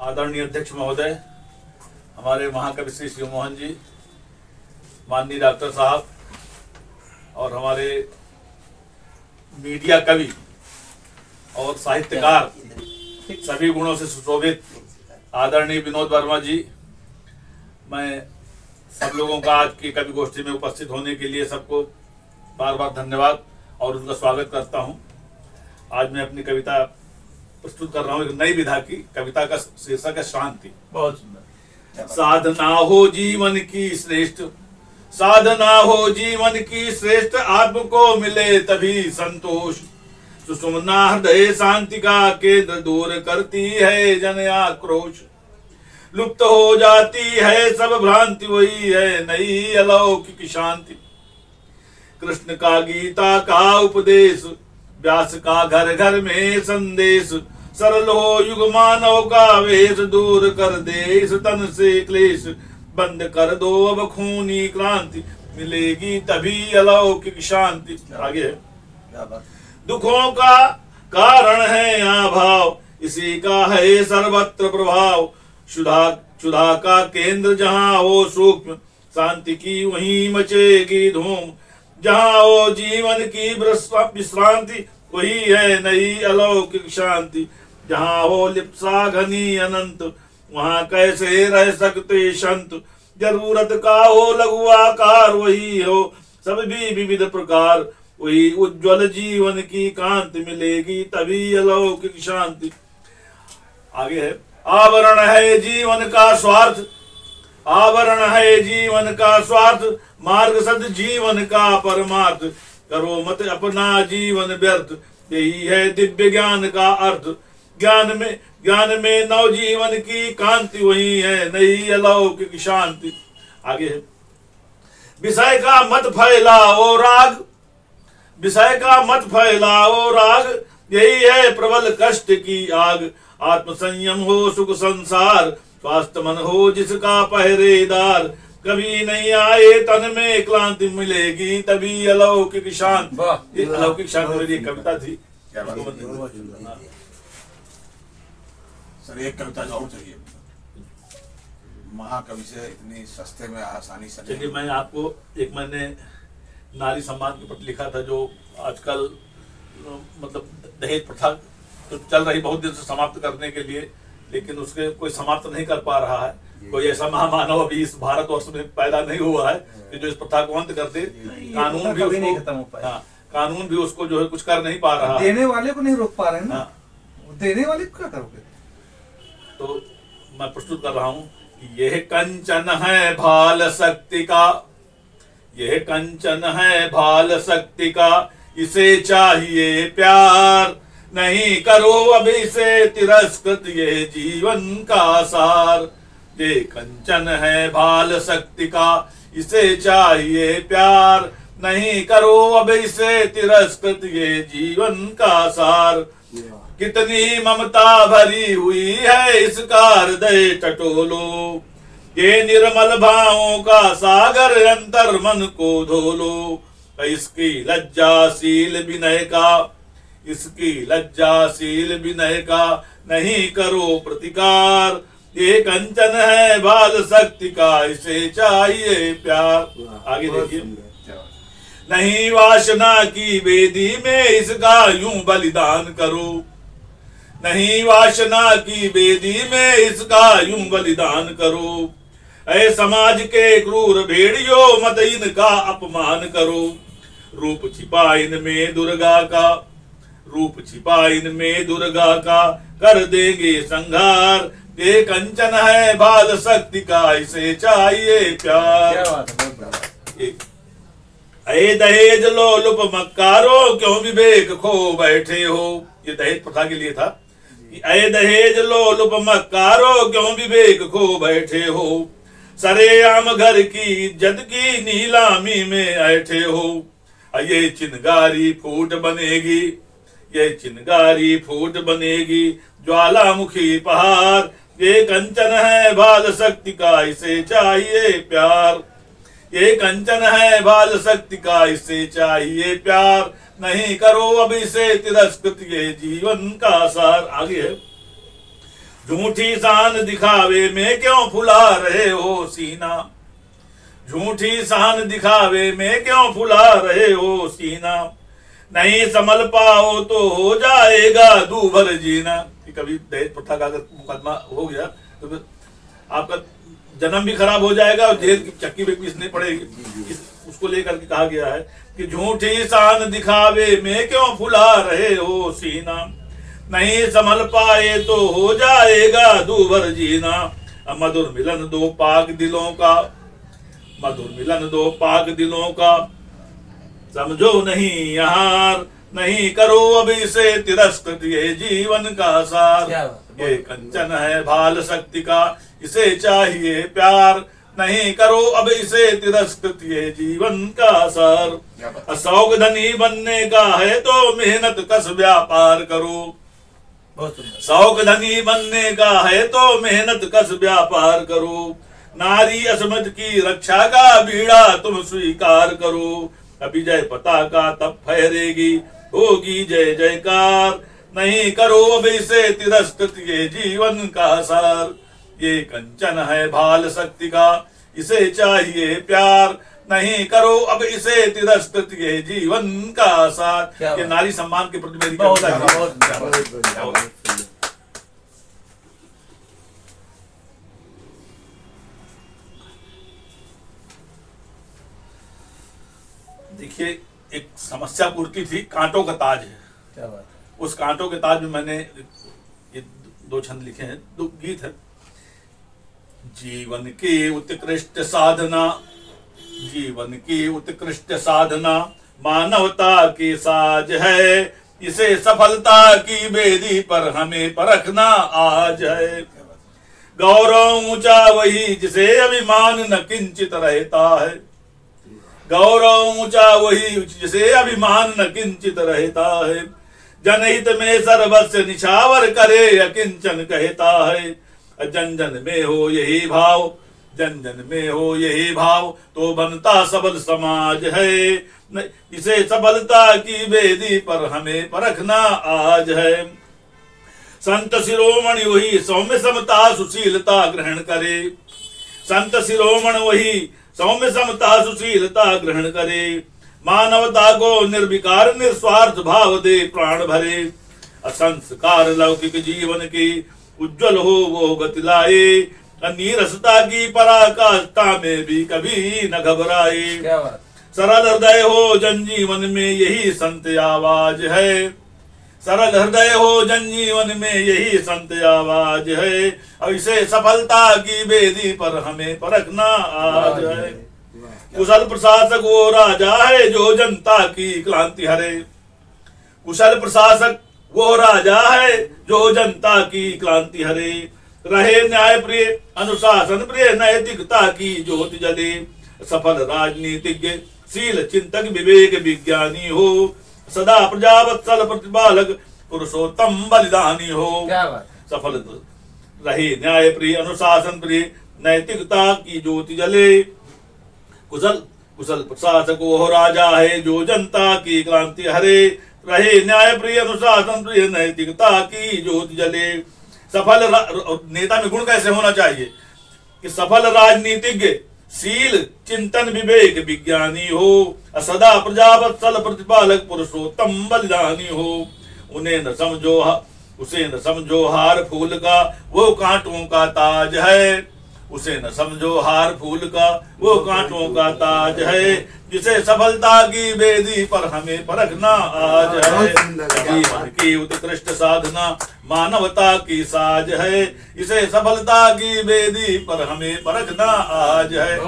आदरणीय अध्यक्ष महोदय, हमारे महाकवि श्री शिव मोहन जी, माननीय डॉक्टर साहब और हमारे मीडिया कवि और साहित्यकार, सभी गुणों से सुशोभित आदरणीय विनोद वर्मा जी, मैं सब लोगों का आज की कवि गोष्ठी में उपस्थित होने के लिए सबको बार बार धन्यवाद और उनका स्वागत करता हूं। आज मैं अपनी कविता प्रस्तुत कर रहा हूं, एक नई विधा की कविता का शीर्षक है शांति। बहुत सुंदर। साधना हो जीवन की श्रेष्ठ, साधना हो जीवन की श्रेष्ठ, आपको मिले तभी संतोष। सुषुम्ना हृदय शांति का केंद्र, दूर करती है जन आक्रोश। लुप्त हो जाती है सब भ्रांति, वही है नई अलौकिक शांति। कृष्ण का गीता का उपदेश, व्यास का घर घर में संदेश। सरल हो युग मानव का वेश, दूर कर दे इस तन से क्लेश। बंद कर दो अब खूनी क्रांति, मिलेगी तभी अलौकिक शांति। आगे दुखों का कारण है अभाव, इसी का है सर्वत्र प्रभाव। क्षुधा का केंद्र जहाँ हो सूक्ष्म, शांति की वहीं मचेगी धूम। जहाँ हो जीवन की विश्रांति, वही है नई अलौकिक शांति। जहाँ हो लिप्सा घनी अनंत, वहाँ कैसे रह सकते संत। जरूरत का हो लघु आकार, वही हो सब भी विविध प्रकार। वही उज्ज्वल जीवन की कांति, मिलेगी तभी अलौकिक शांति। आगे है आवरण है जीवन का स्वार्थ, आवरण है जीवन का स्वार्थ। मार्ग सद जीवन का परमार्थ, करो मत अपना जीवन व्यर्थ। यही है दिव्य ज्ञान का अर्थ। ज्ञान में नव जीवन की कांति, वही है नई अलौकिक शांति। आगे है विषय का मत फैलाओ राग, विषय का मत फैलाओ राग। यही है प्रबल कष्ट की आग। आत्म संयम हो सुख संसार, स्वास्थ्य मन हो जिसका पहरेदार। कभी नहीं आए तन में क्लांति, मिलेगी तभी अलौकिक शांति। अलौकिक शांति मेरी एक कविता थी। सर एक कविता और चाहिए, महाकवि से इतनी सस्ते में आसानी से। चलिए मैं आपको एक, मैंने नारी सम्मान के प्रति लिखा था, जो आजकल मतलब दहेज प्रथा तो चल रही बहुत दिन से समाप्त करने के लिए, लेकिन उसके कोई समाप्त नहीं कर पा रहा है। कोई ऐसा महामानव अभी इस भारतवर्ष में पैदा नहीं हुआ है कि जो इस प्रथा को अंत कर दे। कानून भी उसको, कानून भी उसको जो है कुछ कर नहीं पा रहा है। देने वाले को नहीं रोक पा रहे हैं ना, देने वाले को क्या करोगे? तो मैं प्रस्तुत कर रहा हूँ कि यह कंचन है भाल शक्ति का, यह कंचन है भाल शक्ति का। इसे चाहिए प्यार, नहीं करो अभी से तिरस्कृत, ये जीवन का सार। ये कंचन है भाल शक्ति का, इसे चाहिए प्यार। नहीं करो अभी से तिरस्कृत, ये जीवन का सार। कितनी ममता भरी हुई है इसका हृदय टटोलो। ये निर्मल भावों का सागर, अंतर मन को धोलो। इसकी लज्जाशील विनय का, इसकी लज्जाशील विनय का नहीं करो प्रतिकार। ये कंचन है भाल शक्ति का, इसे चाहिए प्यार। आगे देखिए नहीं वासना की वेदी में इसका यूं बलिदान करो। नहीं वासना की वेदी में इसका यूं बलिदान करो। ऐ समाज के क्रूर भेड़ियों, मत इनका अपमान करो। रूप छिपा इनमें दुर्गा का, रूप छिपा इनमें दुर्गा का, कर देंगे संहार। ये कंचन है भाल शक्ति का, इसे चाहिए प्यार। ऐ दहेज लो लुप मक्कारो, क्यों विवेक खो बैठे हो। ये दहेज प्रथा के लिए था। ऐ दहेज लो लुप मक्कारो, क्यों विवेक खो बैठे हो। सरेआम घर की इज्जत की नीलामी में ऐठे हो। ये चिनगारी फूट बनेगी, ये चिनगारी फूट बनेगी, ज्वालामुखी पहाड़। ये कंचन है भाल शक्ति का, इसे चाहिए प्यार। ये कंचन है भाल शक्ति का, इसे चाहिए प्यार। नहीं करो अब इसे तिरस्कृत, ये जीवन का सार। आगे है झूठी शान दिखावे में क्यों फुला रहे हो सीना, झूठी शान दिखावे में क्यों फुला रहे हो सीना, नहीं संभल पाओ तो हो जाएगा दूभर जीना। कभी दहेज प्रथा का अगर मुकदमा हो गया तो फिर आपका जन्म भी खराब हो जाएगा और जेल की चक्की भी पीसनी पड़ेगी। उसको लेकर के कहा गया है कि झूठी शान दिखावे में क्यों फुला रहे हो सीना, नहीं संभल पाए तो हो जाएगा दूभर जीना। मधुर मिलन दो पाक दिलों का, मधुर मिलन दो पाक दिलों का, समझो नहीं यार, नहीं करो अब इसे तिरस्कृत ये जीवन का सार। ये कंचन है भाल शक्ति का, इसे चाहिए प्यार, नहीं करो अब इसे तिरस्कृत ये जीवन का सार। शौक धनी बनने का है तो मेहनत कस व्यापार करो, शौक धनी बनने का है तो मेहनत कस व्यापार करो। नारी असमत की रक्षा का बीड़ा तुम स्वीकार करो, अभी जय पताका तब फहरेगी होगी जय जयकार। नहीं करो अब इसे तिरस्कृत ये जीवन का सार। ये कंचन है भाल शक्ति का, इसे चाहिए प्यार, नहीं करो अब इसे तिरस्कृत ये जीवन का सार। ये नारी सम्मान के प्रति मेरी कविता है। देखिए, एक समस्या पूर्ति थी, कांटों का ताज है। क्या बात है। उस कांटों के ताज में मैंने ये दो छंद लिखे हैं, दो गीत है। जीवन की उत्कृष्ट साधना, जीवन की उत्कृष्ट साधना मानवता की साज है, इसे सफलता की बेदी पर हमें परखना आज है। गौरव ऊंचा वही जिसे अभिमान न किंचित रहता है, गौरव ऊंचा वही जिसे अभिमान न किंचित रहता है। जनहित में सर्वस्व निछावर करे अकिंचन कहता है। जन जन में हो यही भाव, जन जन में हो यही भाव तो बनता सबल समाज है। इसे सबलता की बेदी पर हमें परखना आज है। संत शिरोमणि वही सौम्य समता सुशीलता ग्रहण करे, संत शिरोमणि वही सौम्य समता सुशीलता ग्रहण करे। मानवता को निर्विकार निस्वार्थ भाव दे प्राण भरे। असंस्कार लौकिक जीवन की उज्जवल हो वो गति लाए। नीरसता की पराकाष्ठा में भी कभी न घबराए। सरल हृदय हो जनजीवन में यही संत आवाज है, सरल हृदय हो जनजीवन में यही संत आवाज है। और इसे सफलता की बेदी पर हमें परखना आज है। कुशल प्रशासक वो राजा है जो जनता की क्रांति हरे, कुशल प्रशासक वो राजा है जो जनता की क्रांति हरे। रहे न्याय प्रिय अनुशासन प्रिय नैतिकता की ज्योति जले। सफल राजनीतिज्ञ शील चिंतक विवेक विज्ञानी हो। सदा प्रजावत्सल प्रतिपालक पुरुषोत्तम बलिदानी हो। सफल रहे न्याय प्रिय अनुशासन प्रिय नैतिकता की ज्योति जले। कुशल प्रशासक वो राजा है जो जनता की क्रांति हरे। रहे न्याय प्रिय अनुशासन प्रिय नैतिकता की ज्योति जले। सफल नेता में गुण कैसे होना चाहिए कि सफल राजनीतिज्ञ शील चिंतन विवेक विज्ञानी हो। सदा प्रजावत्सल प्रतिपालक पुरुषोत्तम बलिदानी हो। उन्हें न समझो उसे न समझो हार फूल का वो कांटों का ताज है। उसे न समझो हार फूल का वो कांटों का ताज है। जिसे सफलता की बेदी पर हमें परखना आज है। जीवन की उत्कृष्ट साधना मानवता की साज है। इसे सफलता की बेदी पर हमें परखना आज है।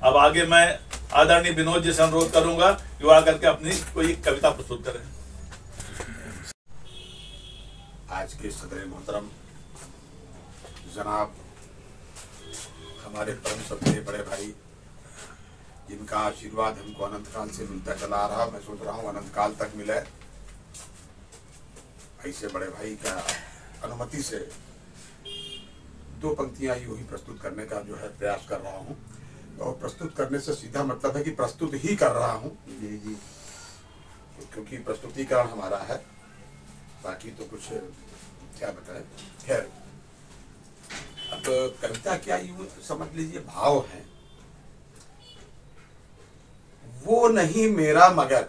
अब आगे मैं आदरणीय विनोद जी से अनुरोध करूंगा कि वो आकर के अपनी कोई कविता प्रस्तुत करें। आज के सदर मोहतरम जनाब हमारे परम सत्य बड़े भाई, जिनका आशीर्वाद हमको अनंत काल से मिलता चला आ रहा, मैं सोच रहा हूँ अनंत काल तक मिले। ऐसे बड़े भाई का अनुमति से दो पंक्तियां यूं ही प्रस्तुत करने का जो है प्रयास कर रहा हूँ। और प्रस्तुत करने से सीधा मतलब है कि प्रस्तुत ही कर रहा हूँ जी, क्योंकि प्रस्तुतिकरण हमारा है, बाकी तो कुछ क्या बताए। खैर, अब कविता क्या यूं समझ लीजिए भाव है। वो नहीं मेरा मगर,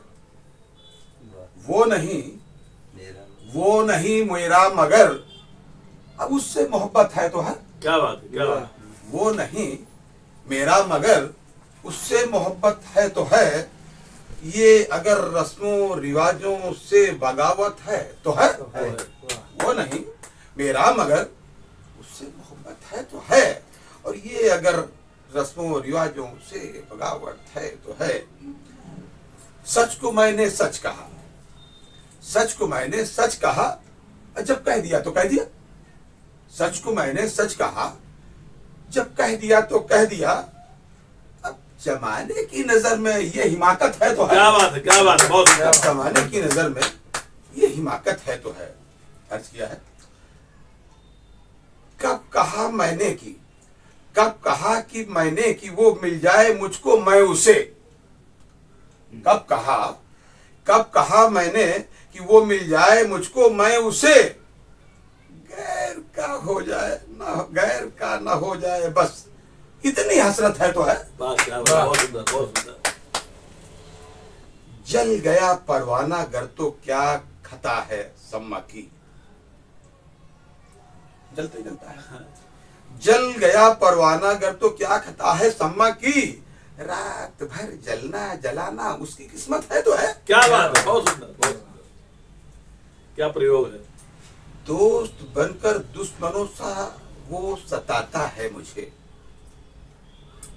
वो नहीं मेरा मगर, अब उससे मोहब्बत है तो है। क्या बात है, क्या बात है। वो नहीं मेरा मगर, उससे मोहब्बत है तो है। ये अगर रस्मों रिवाजों से बगावत है तो है। वो नहीं मेरा मगर, उससे मोहब्बत है तो है। और ये अगर रस्मों रिवाजों से बगावत है तो है। सच को मैंने सच कहा, सच को मैंने सच कहा, जब कह दिया तो कह दिया। सच को मैंने सच कहा, जब कह दिया तो कह दिया। अब जमाने की नजर में ये हिमाकत है तो है। क्या बात है, क्या बात है, बहुत अब जमाने की नजर में ये हिमाकत है तो है। अर्ज किया है, कब कहा मैंने कि, कब कहा कि मैंने कि वो मिल जाए मुझको मैं उसे। कब कहा मैंने कि वो मिल जाए मुझको मैं उसे। गैर का हो जाए ना, गैर का ना हो जाए, बस इतनी हसरत है तो है। बात, क्या बात, बहुत सुंदर, बहुत सुंदर। जल गया परवाना गर तो क्या खता है सम्मा की। जलते जलता है। जल गया परवाना गर तो क्या खता है सम्मा की। रात भर जलना जलाना उसकी किस्मत है तो है। क्या बात है, बहुत सुंदर, बहुत सुंदर। क्या प्रयोग है। दोस्त बनकर दुश्मनों सा वो सताता है मुझे।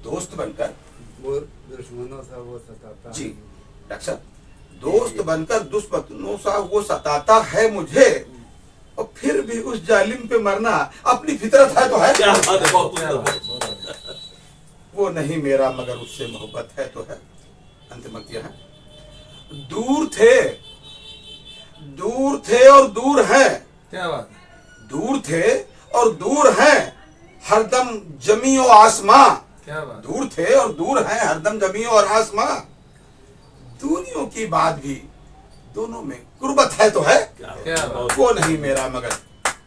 दोस्त बनकर वो दुश्मनों सा वो सताता है। जी डॉक्टर साहब, दोस्त बनकर दुश्मनों सा वो सताता है मुझे। और फिर भी उस जालिम पे मरना अपनी फितरत है तो है। क्या बात है, बहुत सुंदर, बहुत सुंदर। वो नहीं मेरा मगर उससे मोहब्बत है तो है। अंतिम पंक्तियां हैं। दूर थे और दूर हैं। क्या बात है। दूर थे और दूर हैं हरदम जमी और आसमां। क्या बात। दूर थे और दूर हैं हरदम जमी और आसमां। दूरियों की बात भी दोनों में कुर्बत है तो है। क्या बात। वो नहीं मेरा मगर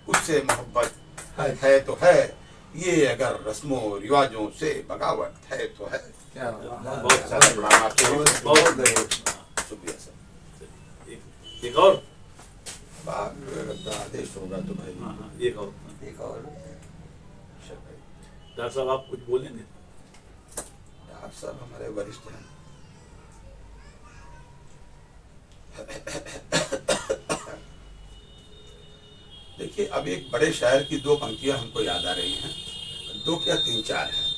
उससे मोहब्बत है तो है। ये अगर रस्मों रिवाजों से बगावत है तो है। क्या बात। बहुत सारा प्रणाम आपको। बहुत शुक्रिया सर। एक और। बाग का आदेश होगा तो भाई। हाँ, हाँ, एक और। अच्छा भाई। डॉक्टर साहब आप कुछ बोलेंगे। डॉक्टर साहब हमारे वरिष्ठ हैं। देखिए, अब एक बड़े शायर की दो पंक्तियां हमको याद आ रही हैं। दो क्या तीन चार हैं।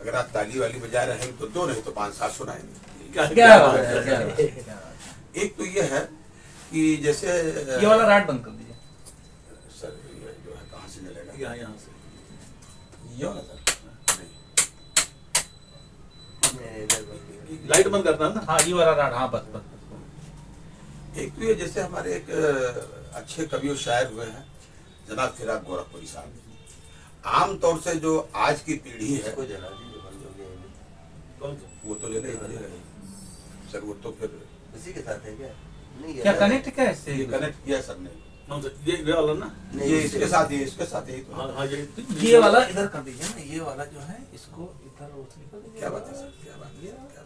अगर आप ताली वाली बजा रहे हैं तो दो, नहीं तो 5-7 सुनाएंगे। क्या बात है, क्या बात है। एक तो ये है कि जैसे ये वाला राट बंद कर दीजिए सर, ये जो है कहाँ से चलेगा। यहाँ से ये वाला सर नहीं। लाइट बंद करना है ना। हाँ, ये वाला राट। हाँ, बस बस। एक तो ये जैसे हमारे एक अच्छे कवि और शायर हुए हैं जनाब फिराक गोरखपुरी साहब। आमतौर से जो आज की पीढ़ी है कौन सा? वो तो जलेगा सर। वो तो फिर उसी के साथ है क्या? नहीं क्या कनेक्ट क्या है इससे? ये कनेक्ट किया सर ने। कौन सा? ये वाला ना। ये इसके साथ ही, इसके साथ ही तो। हाँ, हाँ, ये वाला इधर कर दीजिए ना। ये वाला जो है इसको इधर रोशनी कर दीजिए। क्या बात है सर, क्या बात है, क्या बात है।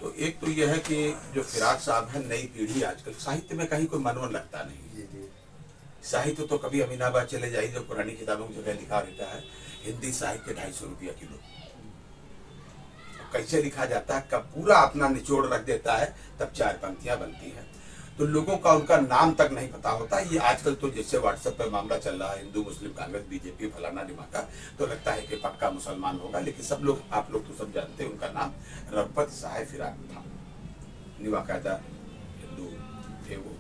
तो एक तो यह है कि जो फिराक साहब है, नई पीढ़ी आजकल साहित्य में कहीं कोई मनवन लगता नहीं। साहित्य तो कभी अमीनाबाद चले जाइए, जो पुरानी किताबों की जगह लिखा रहता है हिंदी साहित्य 250 रुपया किलो। कैसे लिखा जाता है, कब पूरा अपना निचोड़ रख देता है, तब 4 पंक्तियां बनती हैं। तो लोगों का उनका नाम तक नहीं पता होता। ये आजकल तो जैसे व्हाट्सएप पे मामला चल रहा है, हिंदू मुस्लिम कांग्रेस बीजेपी फलाना ढिमाका, तो लगता है कि पक्का मुसलमान होगा। लेकिन सब लोग, आप लोग तो सब जानते हैं, उनका नाम रघुपत साहेब फिराक था। बाकायदा हिंदू थे वो।